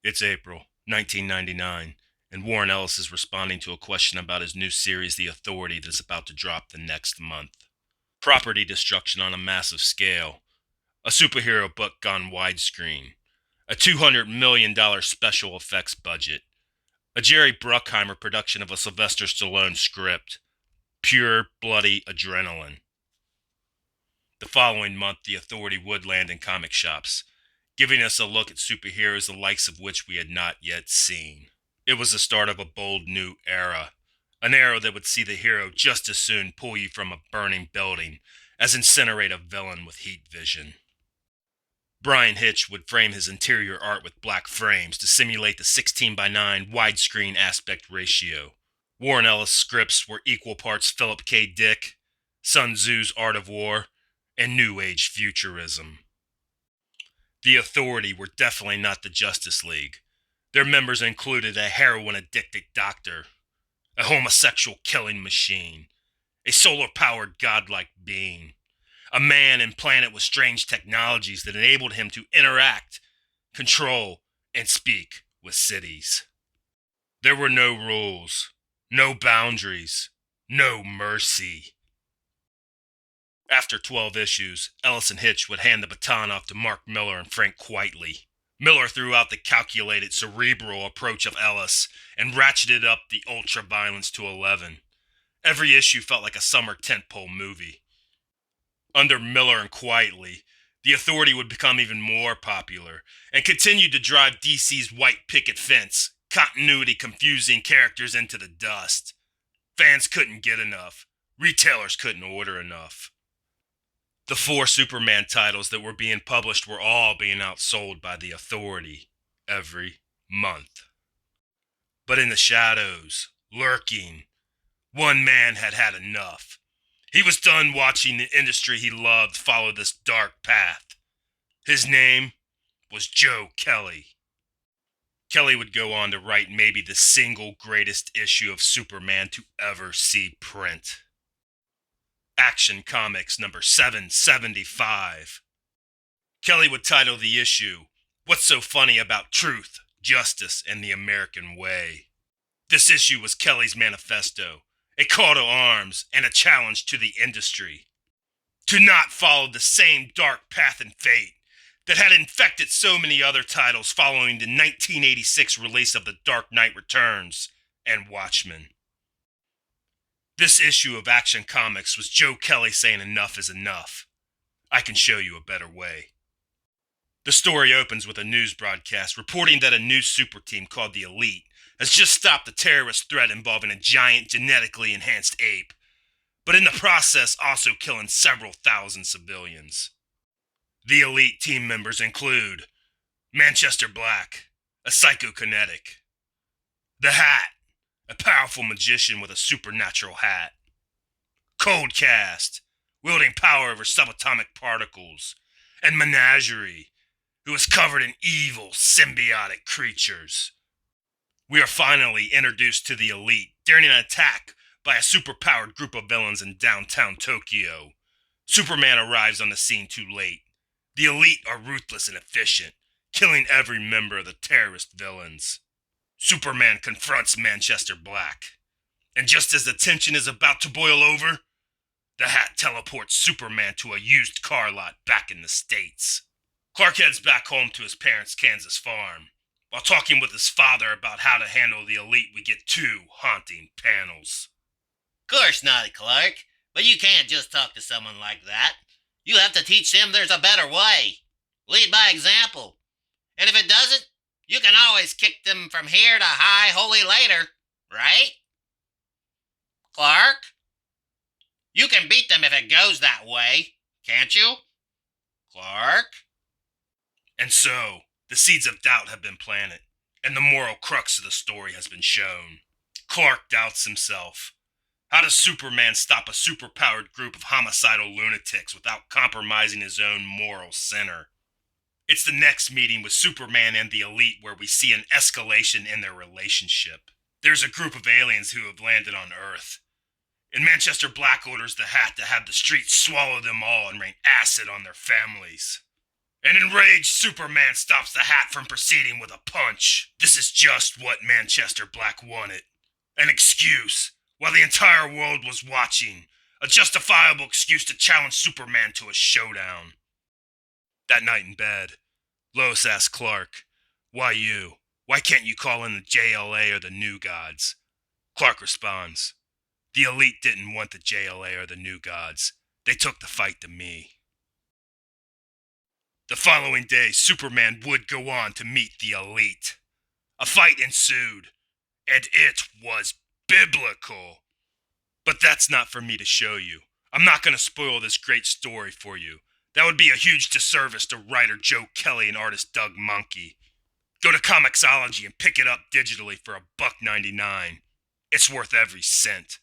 It's April 1999, and Warren Ellis is responding to a question about his new series, The Authority, that's about to drop the next month. Property destruction on a massive scale, a superhero book gone widescreen, a $200 million special effects budget, a Jerry Bruckheimer production of a Sylvester Stallone script, pure, bloody adrenaline. The following month, The Authority would land in comic shops, giving us a look at superheroes the likes of which we had not yet seen. It was the start of a bold new era, an era that would see the hero just as soon pull you from a burning building as incinerate a villain with heat vision. Brian Hitch would frame his interior art with black frames to simulate the 16:9 widescreen aspect ratio. Warren Ellis scripts were equal parts Philip K. Dick, Sun Tzu's Art of War, and New Age futurism. The Authority were definitely not the Justice League. Their members included a heroin-addicted doctor, a homosexual killing machine, a solar-powered godlike being, a man and planet with strange technologies that enabled him to interact, control, and speak with cities. There were no rules, no boundaries, no mercy. After 12 issues, Ellis and Hitch would hand the baton off to Mark Miller and Frank Quitely. Miller threw out the calculated, cerebral approach of Ellis and ratcheted up the ultra-violence to 11. Every issue felt like a summer tentpole movie. Under Miller and Quitely, the Authority would become even more popular and continued to drive DC's white picket fence, continuity confusing characters into the dust. Fans couldn't get enough. Retailers couldn't order enough. The 4 Superman titles that were being published were all being outsold by the Authority every month. But in the shadows, lurking, one man had had enough. He was done watching the industry he loved follow this dark path. His name was Joe Kelly. Kelly would go on to write maybe the single greatest issue of Superman to ever see print. Action Comics number 775. Kelly would title the issue, "What's So Funny About Truth, Justice, and the American Way?" This issue was Kelly's manifesto, a call to arms and a challenge to the industry to not follow the same dark path and fate that had infected so many other titles following the 1986 release of The Dark Knight Returns and Watchmen. This issue of Action Comics was Joe Kelly saying enough is enough. I can show you a better way. The story opens with a news broadcast reporting that a new super team called the Elite has just stopped a terrorist threat involving a giant genetically enhanced ape, but in the process also killing several thousand civilians. The Elite team members include Manchester Black, a psychokinetic, the Hat, a powerful magician with a supernatural hat, Coldcast, wielding power over subatomic particles, and Menagerie, who is covered in evil symbiotic creatures. We are finally introduced to the Elite during an attack by a superpowered group of villains in downtown Tokyo. Superman arrives on the scene too late. The Elite are ruthless and efficient, killing every member of the terrorist villains. Superman confronts Manchester Black, and just as the tension is about to boil over, the Hat teleports Superman to a used car lot back in the States. Clark heads back home to his parents' Kansas farm. While talking with his father about how to handle the Elite, we get 2 haunting panels. Course not, Clark, but you can't just talk to someone like that. You have to teach them there's a better way. Lead by example. And if it doesn't, you can always kick them from here to high holy later, right? Clark? You can beat them if it goes that way, can't you? Clark? And so, the seeds of doubt have been planted, and the moral crux of the story has been shown. Clark doubts himself. How does Superman stop a superpowered group of homicidal lunatics without compromising his own moral center? It's the next meeting with Superman and the Elite where we see an escalation in their relationship. There's a group of aliens who have landed on Earth, and Manchester Black orders the Hat to have the streets swallow them all and rain acid on their families. An enraged Superman stops the Hat from proceeding with a punch. This is just what Manchester Black wanted. An excuse, while the entire world was watching. A justifiable excuse to challenge Superman to a showdown. That night in bed, Lois asked Clark, "Why you? Why can't you call in the JLA or the New Gods?" Clark responds, "The Elite didn't want the JLA or the New Gods. They took the fight to me." The following day, Superman would go on to meet the Elite. A fight ensued, and it was biblical. But that's not for me to show you. I'm not going to spoil this great story for you. That would be a huge disservice to writer Joe Kelly and artist Doug Monkey. Go to Comixology and pick it up digitally for $1.99. It's worth every cent.